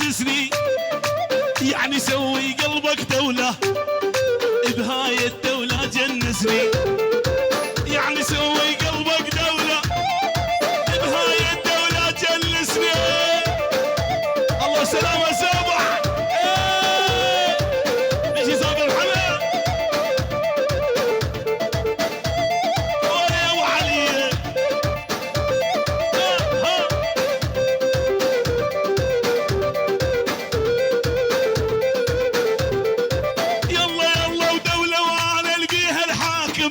جنسني، يعني سوي قلبك دولة بهاي الدولة جنسني، يعني سوي قلبك دولة بهاي الدولة جلسني. الله سلامة سابح ايش يسوق الحلا يا ابو علي. يلا يلا ودولة وانا القيها الحاكم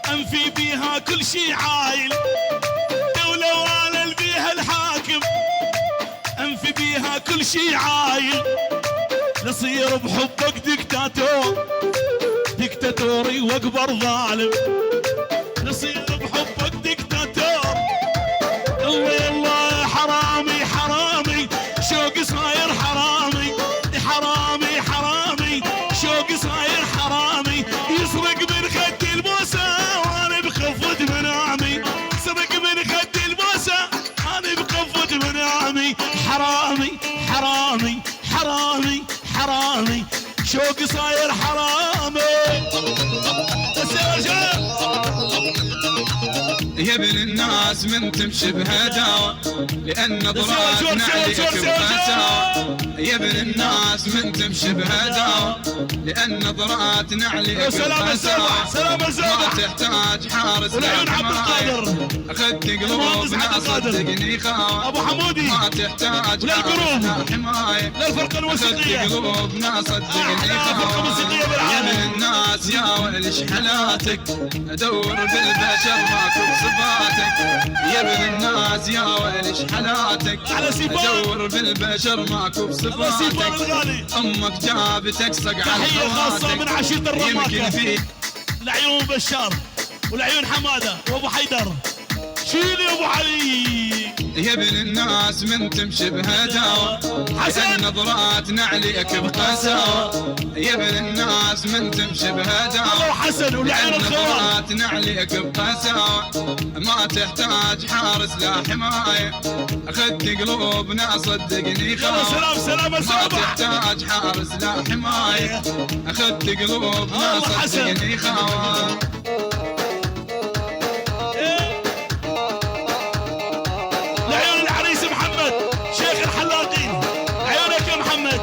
انفي بيها كل شي عايل، دولة وانا القيها الحاكم انفي بيها كل شي عايل، نصير بحبك دكتاتور دكتاتوري واكبر ظالم، نصير بحبك دكتاتور. الله يلا حرامي حرامي شوق صاير حرامي، حرامي حرامي شوق صاير حرامي، يسرق من خد البوسه وانا بخفت منامي، سرق من خد البوسه انا بخفت منامي، حرامي حرامي حرامي حرامي شوق صاير حرامي. بس يا رجال يا ابن الناس من تمشي بهداوة لأن نظراتنا عليك بقساوة، يا ابن الناس من تمشي بهداوة لأن نظراتنا عليك بقساوة، ما تحتاج حارس والعيون عبد القادر أخذت قلوبنا صدقني خاوة، ابو حمودي ما تحتاج للقلوب حماية للفرقة الموسيقية، أخذت قلوبنا صدقني فرقة خاوة. موسيقية يا بالعالم. ابن الناس يا ولش حالاتك ادور بالبشر ماكو بصفاتك، يا ابن الناس يا ولش حالاتك ادور بالبشر ماكو بصفاتك، امك جابتك صق على تحية خاصة خواتك من عشيرة يمكن الرماكة فيك العيون بشار والعيون حمادة وابو حيدر. شيل يا ابو علي. يا ابن الناس من تمشي بهداوة حسن نظراتنا عليك بقساوة، يا ابن الناس من تمشي بهداوة الله وحسن والعيون الخوات نظراتنا عليك بقساوة، ما تحتاج حارس لا حماية اخذت قلوبنا صدقني خاوة، يلا سلام سلام ما سابح. تحتاج حارس لا حماية اخذت قلوبنا صدقني خاوة. لعيون العريس محمد شيخ الحلاقين، عيونك يا محمد.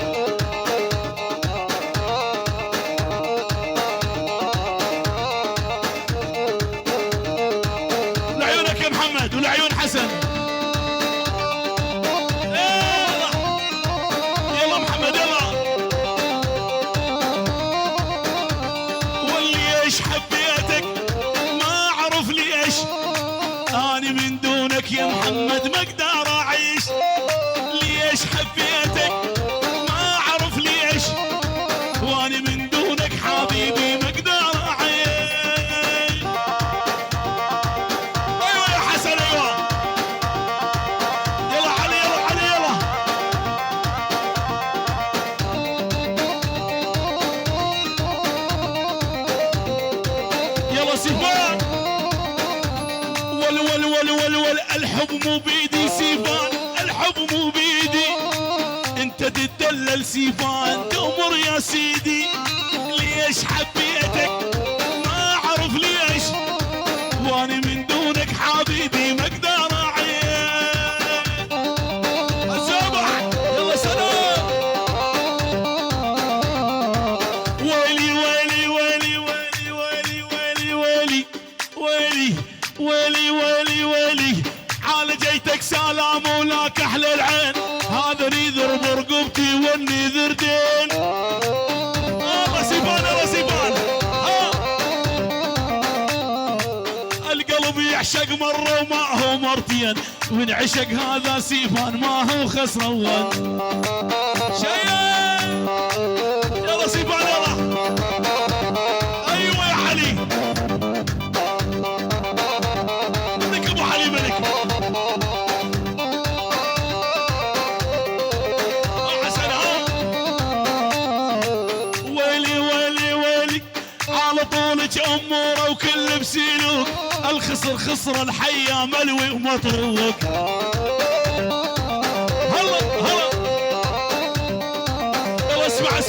لعيونك يا محمد ولعيون حسن. يلا محمد يلا. والليش حبيتك ما اعرف ليش، اني من دونك يا محمد ما اقدر اعيش، ليش حبيتك ما اعرف ليش، واني من دونك حبيبي ما اقدر اعيش. ايوه يا حسن ايوه. يلا علي يلا علي يلا. يلا سيفان. ول الحب مو بيدي سيفان، الحب مو بيدي، انت تدلل سيفان تأمر يا سيدي، ليش حبيتك ما اعرف ليش، واني من دونك حبيبي ما اقدر اعيش. السابح يلا سلام. ويلي ويلي ويلي ويلي ويلي ويلي ويلي ويلي ويلي ويلي ويلي، حال جيتك سلام ولاك احلى العين، هذا نذر برقبتي والنذر دين. رسيفان يا رسيفان. القلب يعشق مرة وما هو مرتين، من عشق هذا سيفان ما هو خسران. شيء يلا سيفان يلا. ايوه يا علي. ملك ابو علي ملك. حسن ويلي ويلي ويلي، على طولك اموره وكل بسلوك، الخصر خصر الحية ملوي ومطروق. هلا هلا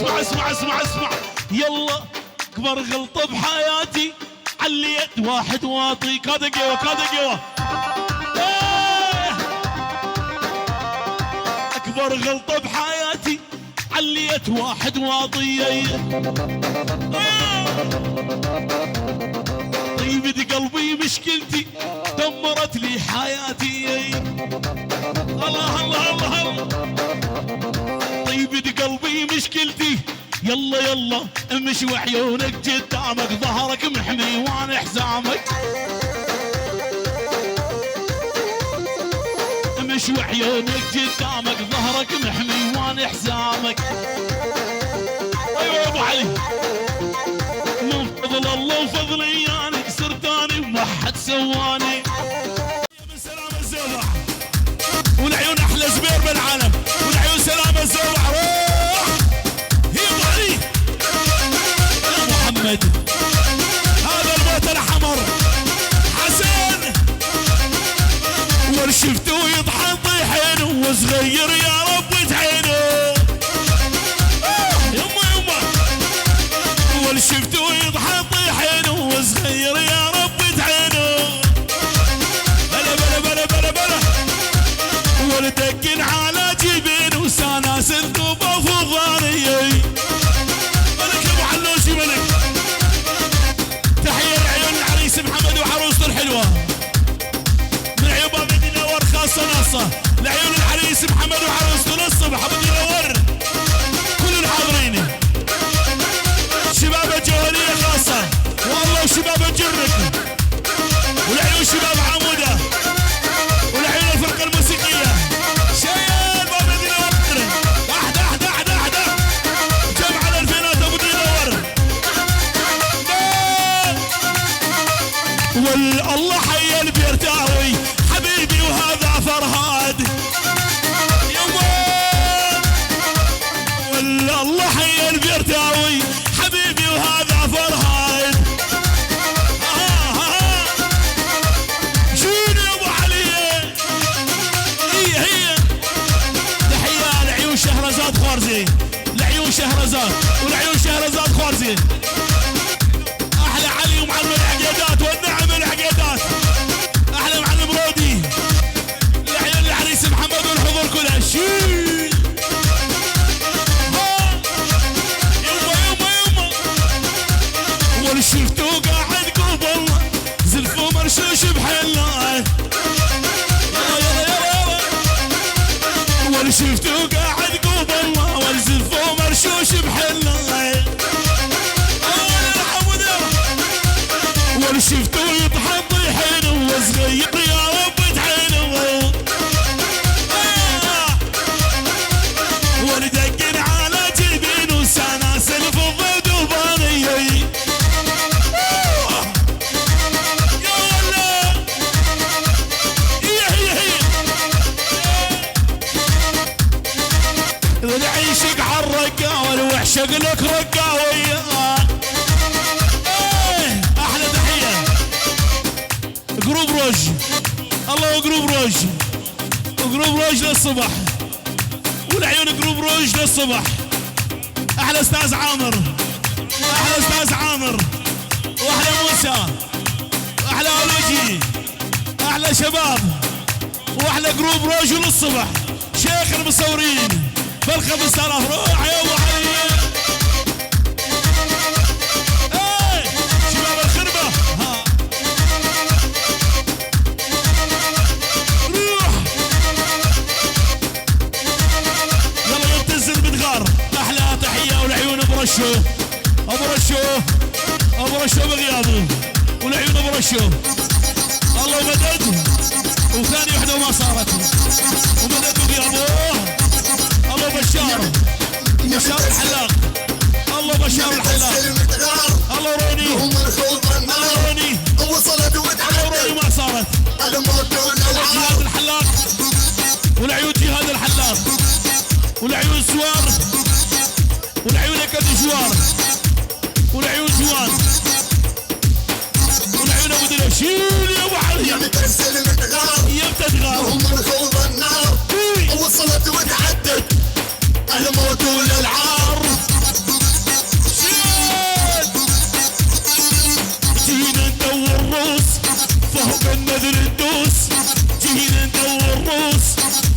اسمع اسمع اسمع اسمع. يلا اكبر غلطة بحياتي عليت واحد واطي. كذا قوة كذا قوة. اكبر غلطة بحياتي عليت واحد واطي. طيبة قلبي مشكلتي دمرت لي حياتي. الله الله الله الله. طيبة قلبي مشكلتي يلا يلا امشي وعيونك قدامك ظهرك محمي وانا حزامك. امشي وعيونك قدامك ظهرك محمي وانا حزامك. ايوه يا ابو علي من فضل الله وفضلي انا صرت اني وما حد سواني. من سلام الزوبع والعيون احلى زبير بالعالم والعيون سلام الزوبع. روح هي ابو علي يا محمد هذا الموت الحمر حسن ورشفته يطحن طيحين وصغير يا رب تعينه. يما يما ورشفته يطحن طيحين وصغير يا رب تعينه. بلا بلا بلا بلا بلا ولدكن على جبين وسناسل ذوبه فضاني. ملك ابو علوشي ملك. تحيه لعيون العريس محمد وعروسته الحلوه من عيوب مدينه ور خاصه ناصه لعيون العريس محمد وعروسته للصبح مدينه ور كل الحاضرين. شباب الجوهريه خاصه والله وشباب الجرك ولعيون شباب عموده ولعيون الفرقه الموسيقيه. شيال باب مدينه ور احد احد احد احد جمع الالفينات ابو مدينه ور. والله حي البيرتاوي حبيبي وهذا فرهاد. يما والله حي البيرتاوي حبيبي وهذا فرهاد. شنو يا ابو علي. هي تحيه لعيون شهرزاد خوارزي لعيون شهرزاد ولعيون شهرزاد خوارزي. احلى علي ومعلم العقيدات والنعم العقيدات. احلى معلم رودي لعيون العريس محمد والحضور كلها. شيل يما يما يما ورشفته قاعد قبل زلفه مرشوش بحله. يلا يلا يلا ورشفته قاعد قبل والزلفه مرشوش بحله. ورشفته يطحن طيحين وصغير يا رب تعينه. وردقن على جبين وسناسل فضة دوباني. يا ولا هي اذا عيشك عالرقاوة الوحشة لك رقاوية. احلى تحية جروب روج. الله جروب روج وجروب روج للصبح والعيون جروب روج للصبح. احلى استاذ عامر احلى استاذ عامر واحلى موسى واحلى الوجي احلى شباب واحلى جروب روج للصبح. شيخ المصورين بال 5000. روح يا ابو علي. شباب الخربه ها روح يلا يبتزل بتغار. احلى تحيه والعيون برشو ابو رشو ابو رشو بغيابه والعيون ابو رشو. الله مدد وثاني وحده وما صارت ومدد بغيابه. الله بشار بشار الحلاق. الله بشار الحلاق. الله روني الله روني وصلت الله روني ما صارت. جهاد الحلاق والعيون جهاد الحلاق والعيون سوار والعيون اكد جوار والعيون جوان والعيون ابو دلاشيل يا ابو علي. يا بتتغار هم الخوض النار وصلت وتعدت الموت والالعار. النفوس